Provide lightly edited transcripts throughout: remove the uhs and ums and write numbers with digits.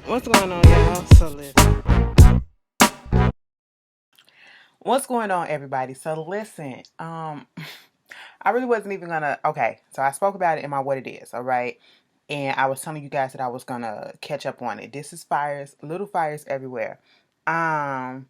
What's going on, y'all? So listen. What's going on, everybody? So listen, I really wasn't even gonna. Okay, so I spoke about it in my what it is, all right, and I was telling you guys that I was gonna catch up on it. This is fires, little fires everywhere. Um,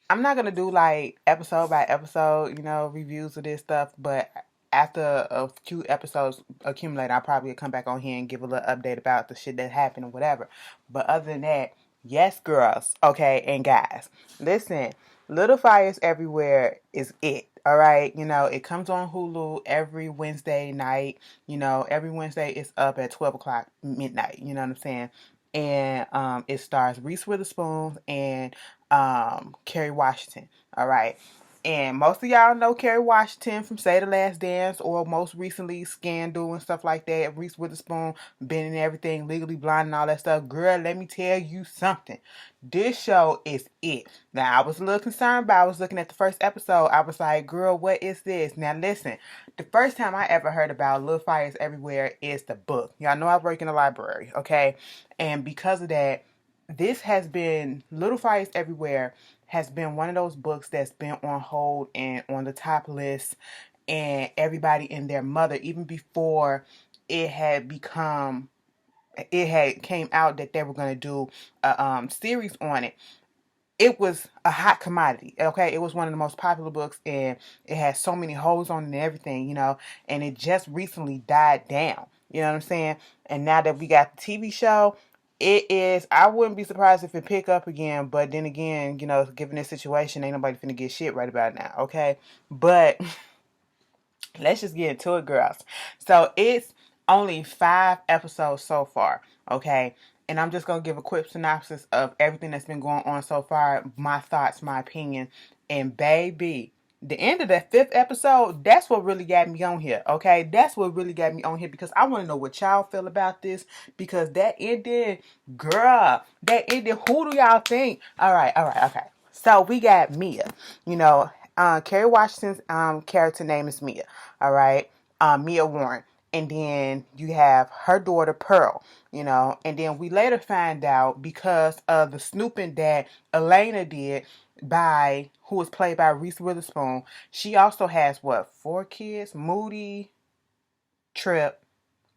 I'm not gonna do like episode by episode, reviews of this stuff, but after a few episodes accumulate, I'll probably come back on here and give a little update about the shit that happened or whatever. But other than that, yes, girls, okay, and guys, listen, Little Fires Everywhere is it. All right, it comes on Hulu every Wednesday night. Every Wednesday it's up at 12 o'clock midnight. You know what I'm saying? And it stars Reese Witherspoon and Kerry Washington. All right. And most of y'all know Kerry Washington from Say the Last Dance or most recently Scandal and stuff like that. Reese Witherspoon been in everything, Legally Blonde and all that stuff. Girl, let me tell you something. This show is it. Now, I was a little concerned, but I was looking at the first episode. I was like, girl, what is this? Now, listen, the first time I ever heard about Little Fires Everywhere is the book. Y'all know I work in the library, okay? And because of that, this has been Little Fires Everywhere has been one of those books that's been on hold and on the top list, and everybody and their mother, even before it had become it had came out that they were going to do a series on it. It was a hot commodity. Okay, it was one of the most popular books, and it had so many holes on it and everything, and it just recently died down. You know what I'm saying? And now that we got the TV show, it is. I wouldn't be surprised if it pick up again. But then again, given this situation, ain't nobody finna get shit right about now. Okay, but let's just get into it, girls. So it's only 5 episodes so far, okay? And I'm just going to give a quick synopsis of everything that's been going on so far, my thoughts, my opinion. And baby, the end of that 5th episode, that's what really got me on here, okay? That's what really got me on here because I want to know what y'all feel about this because that ended, girl, that ended, who do y'all think? All right, okay. So we got Mia, Kerry Washington's character name is Mia. All right, Mia Warren, and then you have her daughter Pearl. And then we later find out because of the snooping that Elena did by who was played by Reese Witherspoon. She also has what 4 kids? Moody, Trip,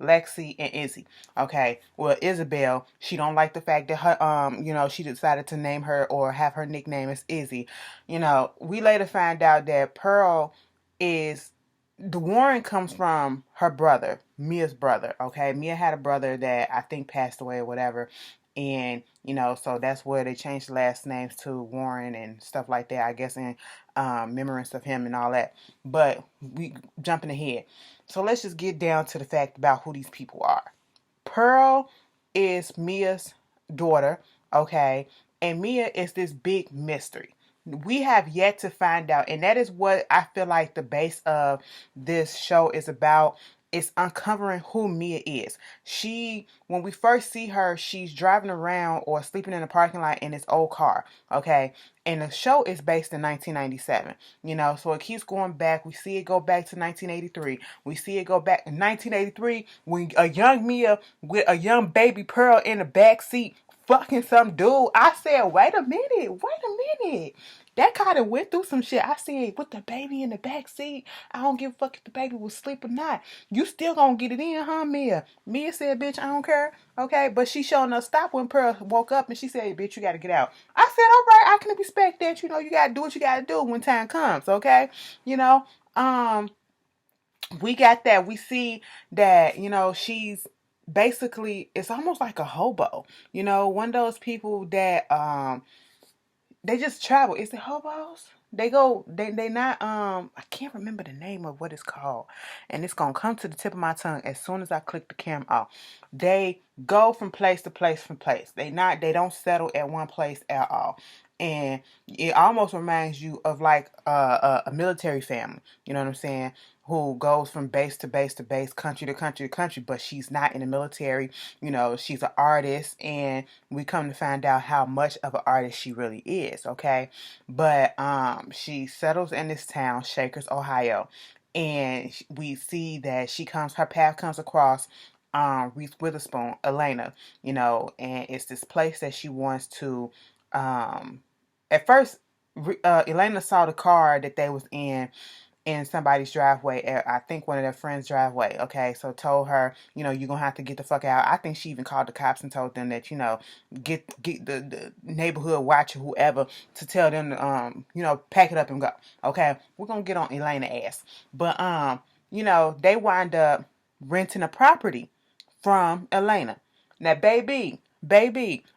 Lexi, and Izzy. Okay. Well, Isabel, she don't like the fact that her she decided to name her or have her nickname as Izzy. We later find out that Pearl is the Warren comes from her brother, Mia's brother. Okay. Mia had a brother that I think passed away or whatever. And, so that's where they changed the last names to Warren and stuff like that, I guess, in remembrance of him and all that. But we jumping ahead. So let's just get down to the fact about who these people are. Pearl is Mia's daughter, okay? And Mia is this big mystery. We have yet to find out, and that is what I feel like the base of this show is about. It's uncovering who Mia is. When we first see her, she's driving around or sleeping in a parking lot in this old car, okay? And the show is based in 1997, so it keeps going back. We see it go back to 1983. We see it go back in 1983 when a young Mia with a young baby Pearl in the back seat fucking some dude. I said, wait a minute. That kind of went through some shit. I said, with the baby in the back seat, I don't give a fuck if the baby was asleep or not. You still gonna get it in, huh, Mia? Mia said, bitch, I don't care. Okay, but she showing us stop when Pearl woke up and she said, bitch, you gotta get out. I said, all right, I can respect that. You gotta do what you gotta do when time comes, okay? You know, um, we got that. We see that, she's basically, it's almost like a hobo, one of those people that they just travel. Is it hobos? They not I can't remember the name of what it's called. And it's gonna come to the tip of my tongue as soon as I click the camera off. They go from place to place from place. They don't settle at one place at all. And it almost reminds you of like a military family. You know what I'm saying? Who goes from base to base to base, country to country to country, but she's not in the military. She's an artist, and we come to find out how much of an artist she really is, okay? But she settles in this town, Shakers, Ohio, and we see that her path comes across Reese Witherspoon, Elena, you know, and it's this place that she wants to, at first, Elena saw the car that they was in somebody's driveway, I think one of their friends' driveway. Okay, so told her, you know, you're gonna have to get the fuck out. I think she even called the cops and told them that, you know, get the neighborhood watch or whoever to tell them to you know, pack it up and go. Okay, we're gonna get on Elena ass. But you know, they wind up renting a property from Elena. Now, baby,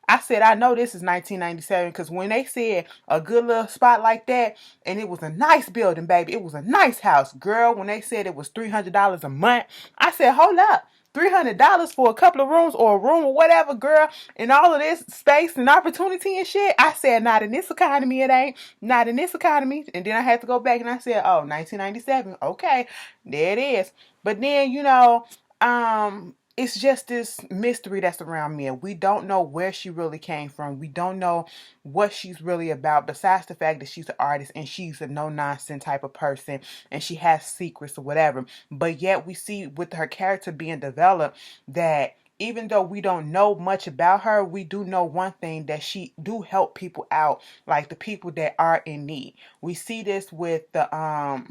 I said I know this is 1997 because when they said a good little spot like that, and it was a nice building, baby, it was a nice house, girl. When they said it was $300 a month, I said, hold up. $300 for a couple of rooms or a room or whatever, girl, and all of this space and opportunity and shit. I said, not in this economy, it ain't. Not in this economy. And then I had to go back and I said, oh, 1997. Okay, there it is. But then, you know, it's just this mystery that's around Mia. We don't know where she really came from. We don't know what she's really about, besides the fact that she's an artist and she's a no-nonsense type of person and she has secrets or whatever. But yet we see with her character being developed that even though we don't know much about her, we do know one thing, that she do help people out, like the people that are in need. We see this with the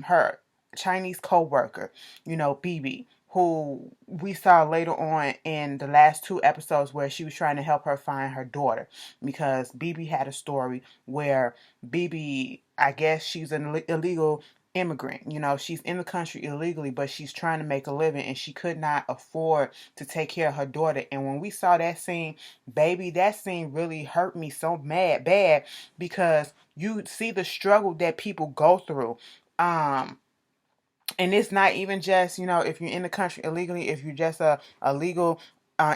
her Chinese co-worker, you know, BB, who we saw later on in the last two episodes where she was trying to help her find her daughter, because BB had a story where BB, I guess she's an illegal immigrant. You know, she's in the country illegally, but she's trying to make a living and she could not afford to take care of her daughter. And when we saw that scene, baby, that scene really hurt me so bad, because you see the struggle that people go through. And it's not even just, you know, if you're in the country illegally, if you're just a legal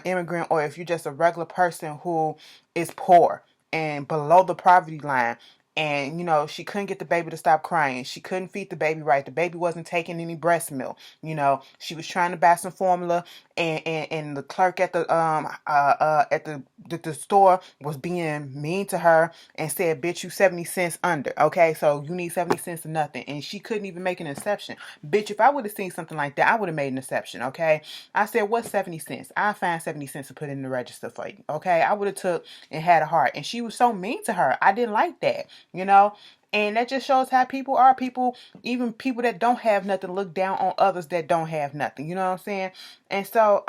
immigrant, or if you're just a regular person who is poor and below the poverty line. And, you know, she couldn't get the baby to stop crying. She couldn't feed the baby right. The baby wasn't taking any breast milk. You know, she was trying to buy some formula, and the clerk at the store was being mean to her and said, bitch, you 70 cents under. Okay, so you need 70 cents or nothing. And she couldn't even make an exception. Bitch, if I would have seen something like that, I would have made an exception. Okay, I said, what's 70 cents? I'll find 70 cents to put in the register for you. Okay, I would have took and had a heart. And she was so mean to her. I didn't like that, you know. And that just shows how people are. People, even people that don't have nothing, look down on others that don't have nothing. You know what I'm saying? And so,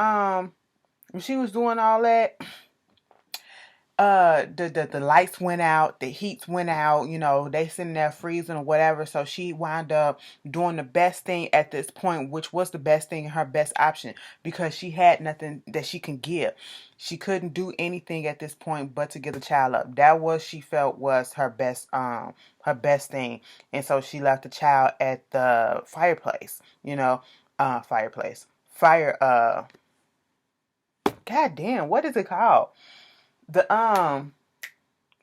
when she was doing all that, the lights went out, the heats went out, you know, they sitting there freezing or whatever. So she wound up doing the best thing at this point, which was the best thing, her best option, because she had nothing that she can give. She couldn't do anything at this point but to get the child up. That was, she felt, was her best thing. And so she left the child at the fireplace, you know, fireplace. Fire God damn, what is it called? The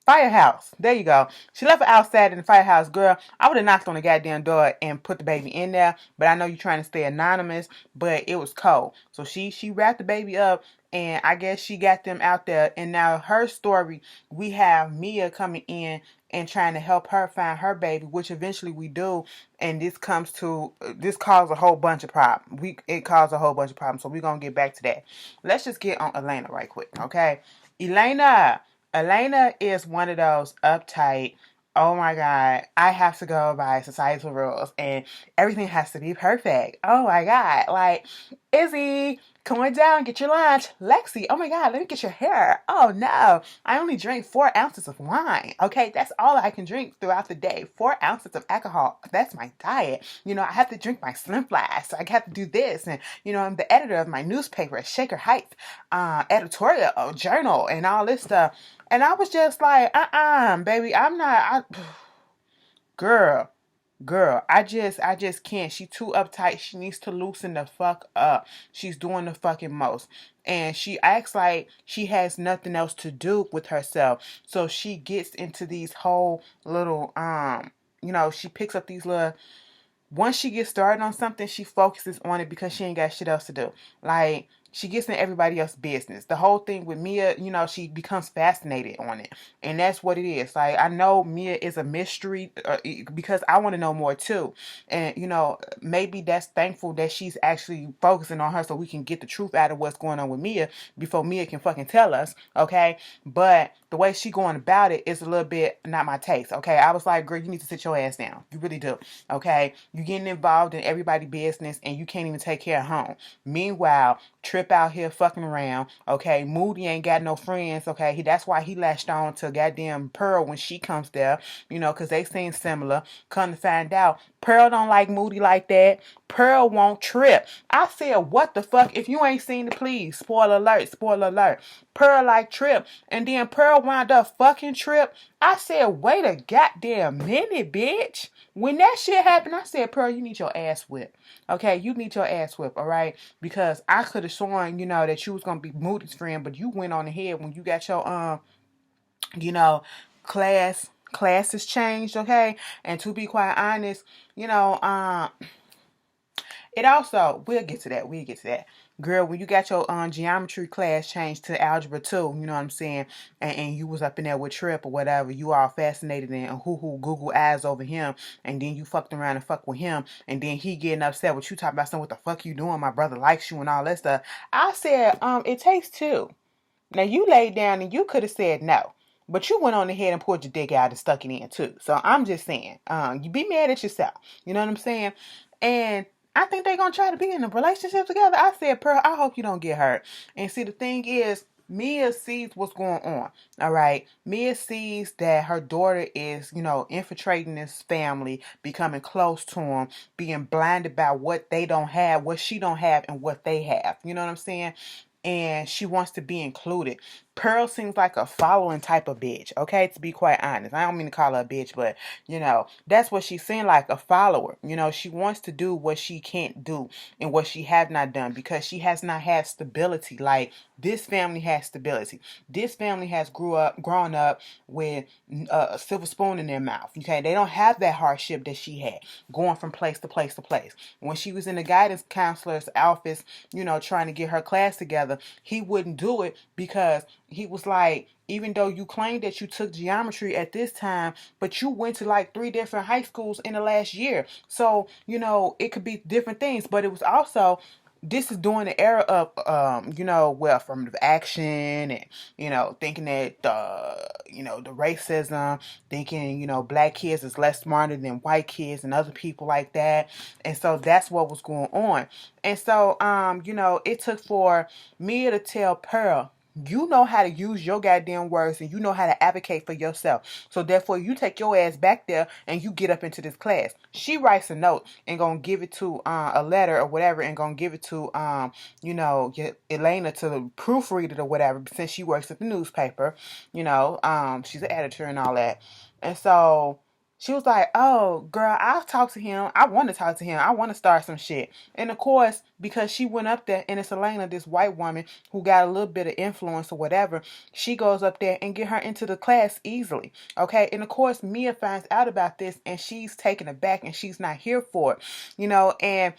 firehouse. There you go. She left it outside in the firehouse. Girl, I would have knocked on the goddamn door and put the baby in there, but I know you're trying to stay anonymous, but it was cold. So she wrapped the baby up, and I guess she got them out there. And now her story, we have Mia coming in and trying to help her find her baby, which eventually we do. And this caused a whole bunch of problems. It caused a whole bunch of problems. So we're gonna get back to that. Let's just get on Elena right quick, okay? Elena is one of those uptight, oh my God, I have to go by societal rules and everything has to be perfect. Oh my God. Like, Izzy, come on down, get your lunch. Lexi, oh my God, let me get your hair. Oh no, I only drink 4 ounces of wine. Okay, that's all I can drink throughout the day. 4 ounces of alcohol. That's my diet. You know, I have to drink my Slim Flask. So I have to do this. And, you know, I'm the editor of my newspaper, Shaker Heights, editorial journal and all this stuff. And I was just like, baby, I'm not, girl, I just can't. She too uptight. She needs to loosen the fuck up. She's doing the fucking most. And she acts like she has nothing else to do with herself. So she gets into these whole little, you know, she picks up these little, once she gets started on something, she focuses on it because she ain't got shit else to do. Like, she gets in everybody else's business. The whole thing with Mia, you know, she becomes fascinated on it. And that's what it is. Like, I know Mia is a mystery because I want to know more too. And, you know, maybe that's thankful that she's actually focusing on her so we can get the truth out of what's going on with Mia before Mia can fucking tell us, okay? But the way she going about it is a little bit not my taste, okay? I was like, girl, you need to sit your ass down. You really do, okay? You getting involved in everybody's business and you can't even take care of home. Meanwhile, Trip out here fucking around, okay? Moody ain't got no friends, okay? That's why he latched on to goddamn Pearl when she comes there, you know, because they seem similar. Come to find out, Pearl don't like Moody like that. Pearl won't Trip. I said, what the fuck? If you ain't seen it, please, spoiler alert, spoiler alert. Pearl like Trip, and then Pearl wound up fucking Trip. I said, wait a goddamn minute, bitch. When that shit happened, I said, Pearl, you need your ass whipped. Okay, you need your ass whipped, all right? Because I could have sworn, you know, that you was gonna be Moody's friend, but you went on ahead when you got your you know, classes changed, okay? And to be quite honest, you know, it also, we'll get to that. Girl, when you got your geometry class changed to algebra 2, you know what I'm saying, and you was up in there with Trip or whatever, you all fascinated and Google eyes over him, and then you fucked around and fucked with him, and then he getting upset with you talking about something, what the fuck you doing, my brother likes you and all that stuff. I said, it takes two. Now you laid down and you could have said no. But you went on ahead and pulled your dick out and stuck it in too. So I'm just saying, you be mad at yourself. You know what I'm saying? And I think they're going to try to be in a relationship together. I said, Pearl, I hope you don't get hurt. And see, the thing is, Mia sees what's going on. All right. Mia sees that her daughter is, you know, infiltrating this family, becoming close to them, being blinded by what they don't have, what she don't have, and what they have. You know what I'm saying? And she wants to be included. Pearl seems like a following type of bitch, okay, to be quite honest. I don't mean to call her a bitch, but, you know, that's what she's saying, like a follower. You know, she wants to do what she can't do and what she have not done because she has not had stability. Like, this family has stability. This family has grown up with a silver spoon in their mouth, okay? They don't have that hardship that she had, going from place to place to place. When she was in the guidance counselor's office, you know, trying to get her class together, he wouldn't do it because he was like, even though you claimed that you took geometry at this time, but you went to like 3 different high schools in the last year. So, you know, it could be different things, but it was also, this is during the era of, you know, well, affirmative action and, you know, thinking that, you know, the racism, thinking, you know, black kids is less smarter than white kids and other people like that. And so that's what was going on. And so, you know, it took for Mia to tell Pearl, you know how to use your goddamn words and you know how to advocate for yourself. So therefore, you take your ass back there and you get up into this class. She writes a note and gonna give it to a letter or whatever and gonna give it to you know, Elena to proofread it or whatever since she works at the newspaper. You know, she's an editor and all that. And so she was like, oh, girl, I'll talk to him. I want to talk to him. I want to start some shit. And of course, because she went up there and it's Elena, this white woman who got a little bit of influence or whatever, she goes up there and get her into the class easily. Okay. And of course, Mia finds out about this and she's taken aback and she's not here for it, you know, and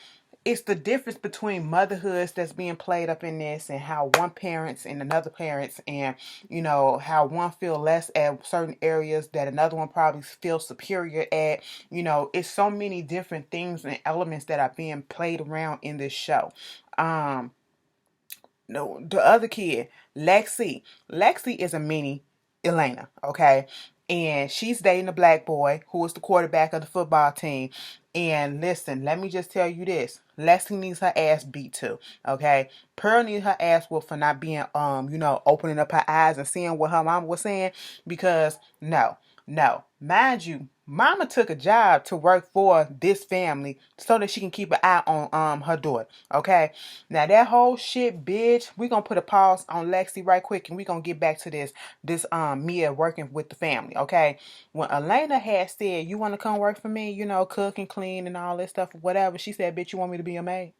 it's the difference between motherhoods that's being played up in this and how one parents and another parents and, you know, how one feel less at certain areas that another one probably feels superior at. You know, it's so many different things and elements that are being played around in this show. No, the other kid, Lexi. Lexi is a mini Elena, okay? And she's dating a black boy who is the quarterback of the football team. And listen, let me just tell you this. Lexi needs her ass beat too, okay? Pearl needs her ass whooped for not being, you know, opening up her eyes and seeing what her mama was saying. Because, no. Mind you, mama took a job to work for this family so that she can keep an eye on her daughter, okay? Now, that whole shit, bitch, we gonna put a pause on Lexi right quick and we gonna get back to this Mia working with the family, okay? When Elena had said, you want to come work for me, you know, cook and clean and all this stuff or whatever, she said, bitch, you want me to be a maid?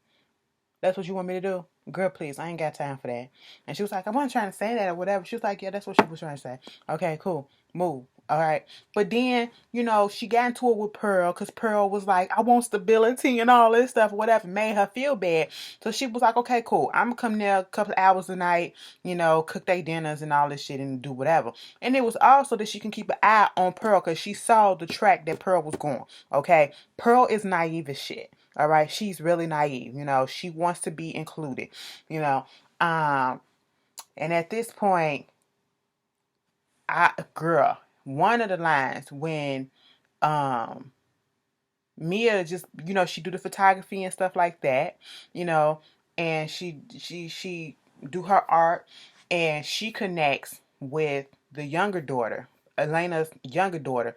That's what you want me to do? Girl, please, I ain't got time for that. And she was like, I wasn't trying to say that or whatever. She was like, yeah, that's what she was trying to say. Okay, cool. Move. All right. But then, you know, she got into it with Pearl because Pearl was like, I want stability and all this stuff, whatever, made her feel bad. So she was like, okay, cool. I'm going to come there a couple of hours a night, you know, cook their dinners and all this shit and do whatever. And it was also that she can keep an eye on Pearl because she saw the track that Pearl was going. Okay. Pearl is naive as shit. All right. She's really naive. You know, she wants to be included, you know. And at this point, girl, one of the lines when Mia just, you know, she do the photography and stuff like that, you know, and she do her art, and she connects with the younger daughter, Elena's younger daughter,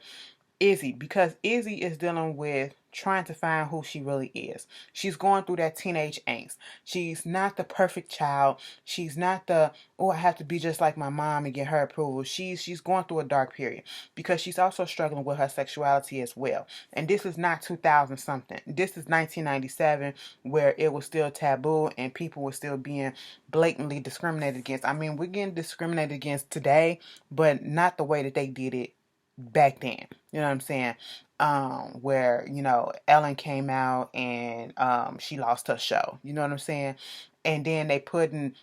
Izzy, because Izzy is dealing with trying to find who she really is. She's going through that teenage angst. She's not the perfect child. She's not the, oh, I have to be just like my mom and get her approval. She's going through a dark period because she's also struggling with her sexuality as well. And this is not 2000 something. This is 1997, where it was still taboo and people were still being blatantly discriminated against. I mean, we're getting discriminated against today, but not the way that they did it back then. You know what I'm saying? Where, you know, Ellen came out and she lost her show. You know what I'm saying? And then they putting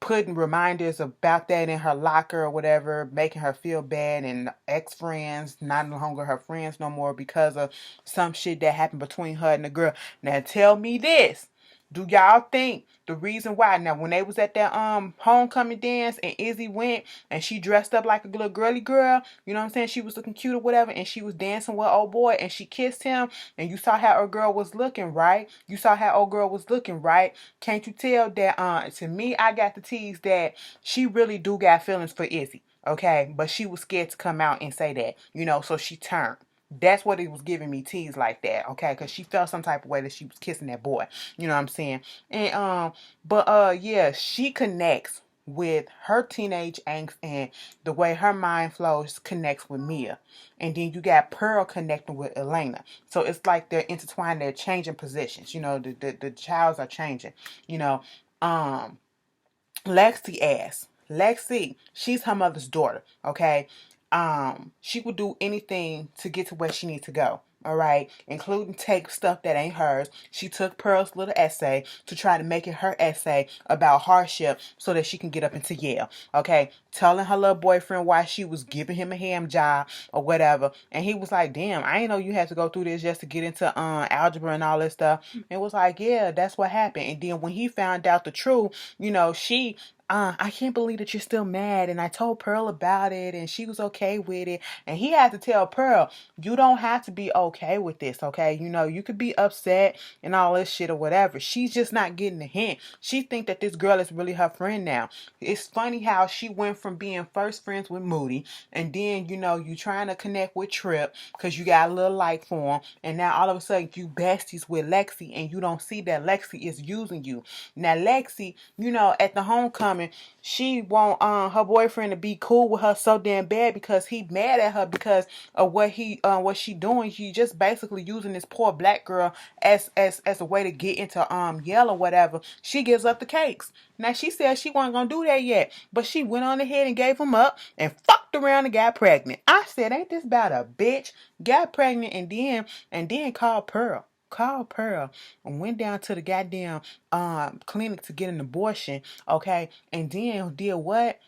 reminders about that in her locker or whatever, making her feel bad, and ex-friends not no longer her friends no more because of some shit that happened between her and the girl. Now tell me this. Do y'all think the reason why, now when they was at that homecoming dance and Izzy went and she dressed up like a little girly girl, you know what I'm saying? She was looking cute or whatever, and she was dancing with old boy and she kissed him, and you saw how old girl was looking, right? You saw how old girl was looking, right? Can't you tell that to me, I got the tease that she really do got feelings for Izzy, okay? But she was scared to come out and say that, you know, so she turned. That's what it was giving me tease like that, okay? Because she felt some type of way that she was kissing that boy. You know what I'm saying? And yeah, she connects with her teenage angst, and the way her mind flows connects with Mia. And then you got Pearl connecting with Elena. So it's like they're intertwined, they're changing positions. You know, the childs are changing. You know, Lexi, she's her mother's daughter, okay? She would do anything to get to where she needs to go. All right, including take stuff that ain't hers. She took Pearl's little essay to try to make it her essay about hardship so that she can get up into Yale. Okay, telling her little boyfriend why she was giving him a ham job or whatever, and he was like, "Damn, I didn't know you had to go through this just to get into algebra and all this stuff." It was like, "Yeah, that's what happened." And then when he found out the truth, you know, I can't believe that you're still mad. And I told Pearl about it and she was okay with it. And he had to tell Pearl, you don't have to be okay with this, okay? You know, you could be upset and all this shit or whatever. She's just not getting the hint. She think that this girl is really her friend now. It's funny how she went from being first friends with Moody, and then, you know, you trying to connect with Trip because you got a little like for him. And now all of a sudden you besties with Lexi and you don't see that Lexi is using you. Now Lexi, you know, at the homecoming, she want her boyfriend to be cool with her so damn bad because he mad at her because of what she doing. He just basically using this poor black girl as a way to get into Yale or whatever. She gives up the cakes. Now she said she wasn't gonna do that yet, but she went on ahead and gave him up and fucked around and got pregnant. I said, ain't this about a bitch? Got pregnant and then called Pearl. Called Pearl and went down to the goddamn clinic to get an abortion, okay? And then did what?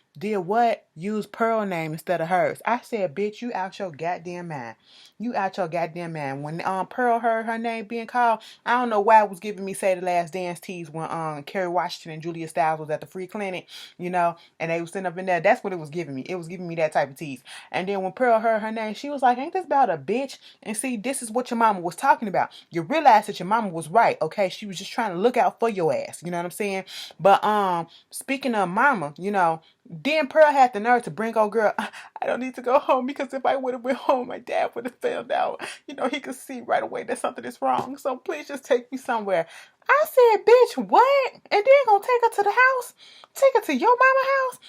Use Pearl name instead of hers. I said, bitch, you out your goddamn mind. You out your goddamn mind. When Pearl heard her name being called, I don't know why it was giving me Say the Last Dance tease when Kerry Washington and Julia Stiles was at the free clinic, you know, and they was sitting up in there. That's what it was giving me. It was giving me that type of tease. And then when Pearl heard her name, she was like, ain't this about a bitch? And see, this is what your mama was talking about. You realize that your mama was right, okay? She was just trying to look out for your ass. You know what I'm saying? But speaking of mama, you know, then Pearl had the nerve to bring old girl, I don't need to go home because if I would have went home, my dad would have found out. You know, he could see right away that something is wrong. So please just take me somewhere. I said, bitch, what? And then gonna take her to the house? Take her to your mama house?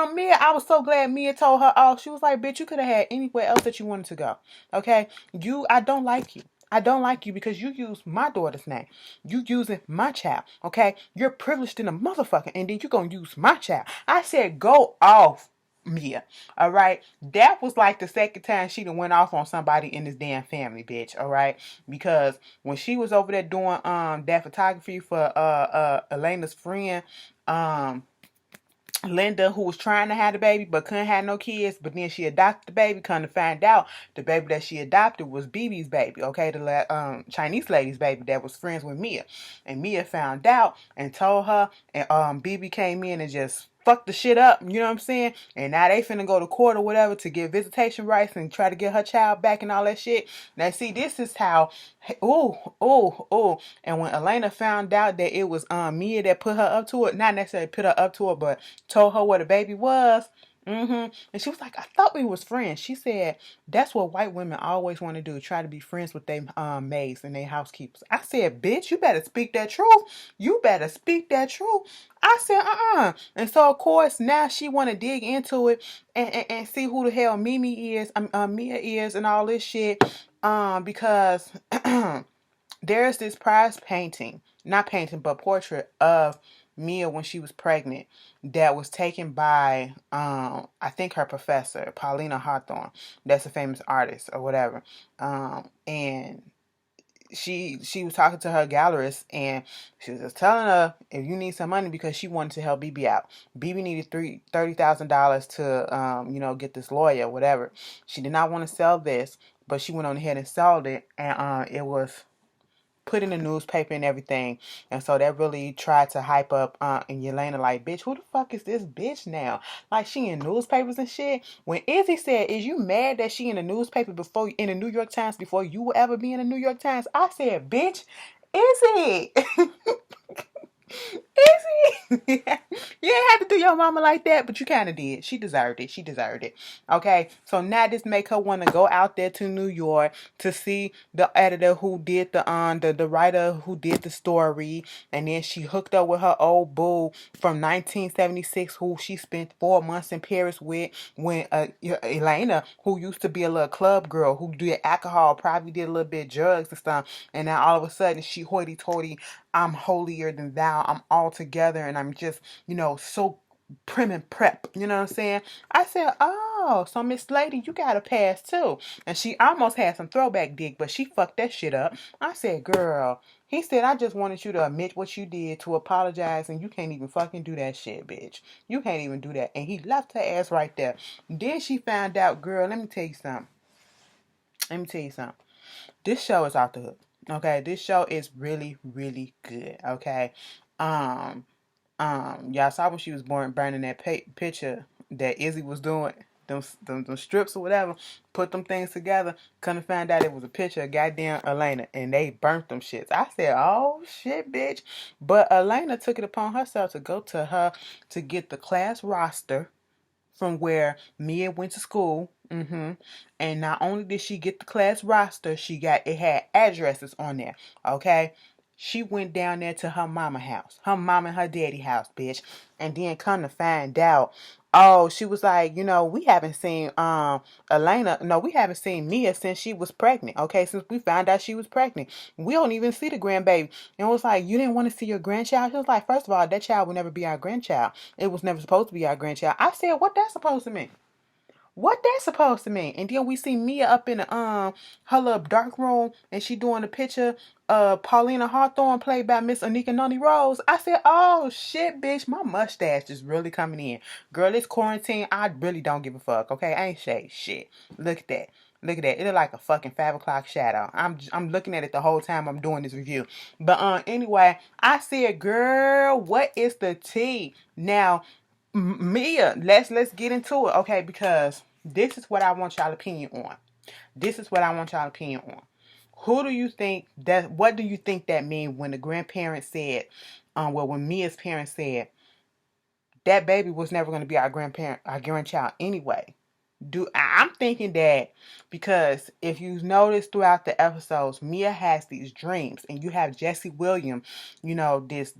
And Mia, I was so glad Mia told her off. She was like, bitch, you could have had anywhere else that you wanted to go. Okay? I don't like you. I don't like you because you use my daughter's name. You using my child, okay? You're privileged in a motherfucker, and then you gonna use my child. I said, go off. Mia. All right. That was like the second time she done went off on somebody in this damn family, bitch. All right. Because when she was over there doing that photography for Elena's friend, um Linda, who was trying to have the baby but couldn't have no kids, but then she adopted the baby. Come to find out, the baby that she adopted was BB's baby, okay, the Chinese lady's baby that was friends with Mia, and Mia found out and told her, and BB came in and just fucked the shit up. You know what I'm saying? And now they finna go to court or whatever to get visitation rights and try to get her child back and all that shit. Now, see, this is how. And when Elena found out that it was Mia that put her up to it, not necessarily put her up to it, but told her what a baby was. And she was like, I thought we was friends. She said, that's what white women always want to do, try to be friends with their maids and their housekeepers. I said, bitch, you better speak that truth. You better speak that truth. I said, And so, of course, now she want to dig into it and see who the hell Mia is and all this shit. Because there's this prize painting, not painting, but portrait of Mia when she was pregnant that was taken by I think her professor, Paulina Hawthorne. That's a famous artist or whatever. And she was talking to her gallerist and she was just telling her if you need some money, because she wanted to help BB out. BB needed $30,000 to get this lawyer, whatever. She did not want to sell this, but she went on ahead and sold it, and it was put in the newspaper and everything. And so that really tried to hype up and Yelena like, bitch, who the fuck is this bitch now? Like, she in newspapers and shit. When Izzy said, is you mad that she in the newspaper before, in the New York Times, before you will ever be in the New York Times? I said, bitch, Izzy. Izzy. You didn't have to do your mama like that, but you kind of did. She deserved it. She deserved it. Okay, so now this make her want to go out there to New York to see the editor who did the writer who did the story, and then she hooked up with her old boo from 1976 who she spent 4 months in Paris with, when Elena, who used to be a little club girl who did alcohol, probably did a little bit of drugs and stuff, and now all of a sudden she hoity-toity, I'm holier than thou, I'm all together, and I'm just, so prim and prep, you know what I'm saying? I said, oh, so Miss Lady, you got a pass too. And she almost had some throwback dick, but she fucked that shit up. I said, girl, he said, I just wanted you to admit what you did, to apologize, and you can't even fucking do that shit, bitch. You can't even do that. And he left her ass right there. Then she found out, girl, let me tell you something. This show is off the hook. Okay, this show is really, really good. Okay, y'all saw when she was burning that picture that Izzy was doing, them strips or whatever. Put them things together. Couldn't find out it was a picture of goddamn Elena, and they burnt them shits. I said, oh shit, bitch. But Elena took it upon herself to go to her to get the class roster from where Mia went to school. And not only did she get the class roster, it had addresses on there. Okay. She went down there to her mama house. Her mama and her daddy house, bitch. And then come to find out, oh, she was like, we haven't seen Elena. No, we haven't seen Mia since she was pregnant. Okay, since we found out she was pregnant. We don't even see the grandbaby. And it was like, you didn't want to see your grandchild? She was like, first of all, that child will never be our grandchild. It was never supposed to be our grandchild. I said, what that's supposed to mean? What that's supposed to mean? And then we see Mia up in the her little dark room, and she doing a picture of Paulina Hawthorne, played by Miss Anika Noni Rose. I said, oh shit, bitch, my mustache is really coming in. Girl, it's quarantine. I really don't give a fuck. Okay, I ain't shaved shit. Look at that. Look at that. It look like a fucking 5 o'clock shadow. I'm looking at it the whole time I'm doing this review. But anyway, I said, girl, what is the tea? Now, Mia, let's get into it, okay? Because this is what I want y'all opinion on. Who do you think that? What do you think that means when the grandparents said, when Mia's parents said that baby was never going to be our grandchild anyway? I'm thinking that because if you notice throughout the episodes, Mia has these dreams, and you have Jesse Williams, this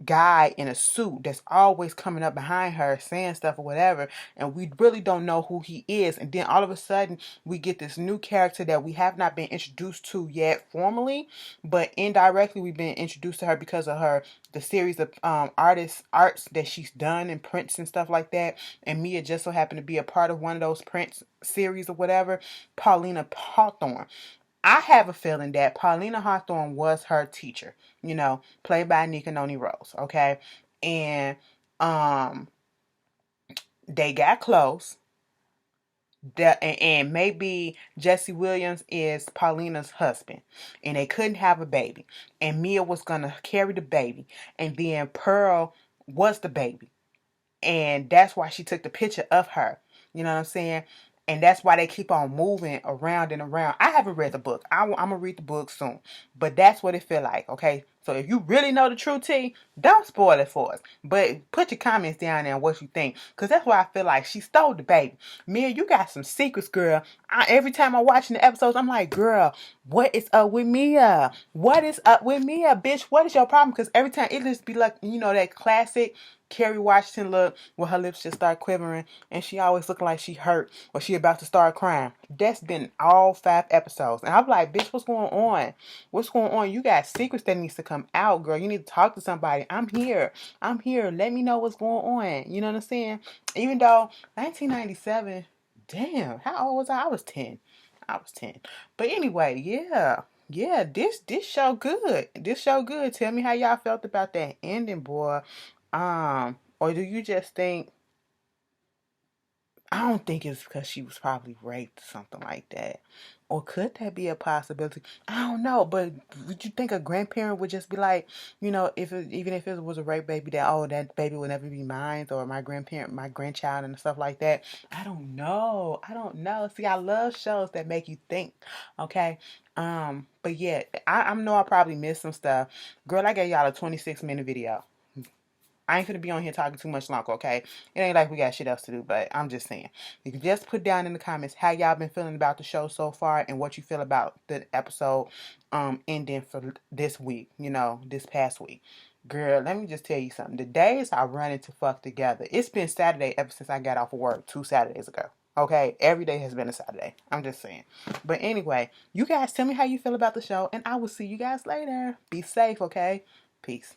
guy in a suit that's always coming up behind her saying stuff or whatever, and we really don't know who he is. And then all of a sudden we get this new character that we have not been introduced to yet formally, but indirectly we've been introduced to her because of the series of arts that she's done and prints and stuff like that. And Mia just so happened to be a part of one of those prints series or whatever. Paulina Hawthorne. I have a feeling that Paulina Hawthorne was her teacher, played by Nika Noni Rose, okay? And they got close. And maybe Jesse Williams is Paulina's husband, and they couldn't have a baby. And Mia was gonna carry the baby, and then Pearl was the baby. And that's why she took the picture of her. You know what I'm saying? And that's why they keep on moving around and around. I haven't read the book. I'm going to read the book soon. But that's what it feel like, okay? So if you really know the true tea, don't spoil it for us. But put your comments down there on what you think. Because that's why I feel like she stole the baby. Mia, you got some secrets, girl. Every time I'm watching the episodes, I'm like, girl, what is up with Mia? What is up with Mia, bitch? What is your problem? Because every time it just be like, that classic Kerry Washington look where her lips just start quivering and she always looking like she hurt or she about to start crying. That's been all 5 episodes. And I'm like, bitch, what's going on? What's going on? You got secrets that needs to come out, girl. You need to talk to somebody. I'm here. Let me know what's going on. You know what I'm saying? Even though 1997, damn, how old was I? I was 10. But anyway, yeah. Yeah, this show good. This show good. Tell me how y'all felt about that ending, boy. Or do you just think, I don't think it's because she was probably raped or something like that. Or could that be a possibility? I don't know, but would you think a grandparent would just be like, even if it was a rape baby, that baby will never be mine, or my grandchild and stuff like that? I don't know. See, I love shows that make you think, okay? But yeah, I know I probably missed some stuff. Girl, I gave y'all a 26-minute video. I ain't gonna be on here talking too much longer, okay? It ain't like we got shit else to do, but I'm just saying. You can just put down in the comments how y'all been feeling about the show so far and what you feel about the episode ending for this week, this past week. Girl, let me just tell you something. The days are running to fuck together. It's been Saturday ever since I got off of work 2 Saturdays ago. Okay, every day has been a Saturday. I'm just saying. But anyway, you guys tell me how you feel about the show, and I will see you guys later. Be safe, okay? Peace.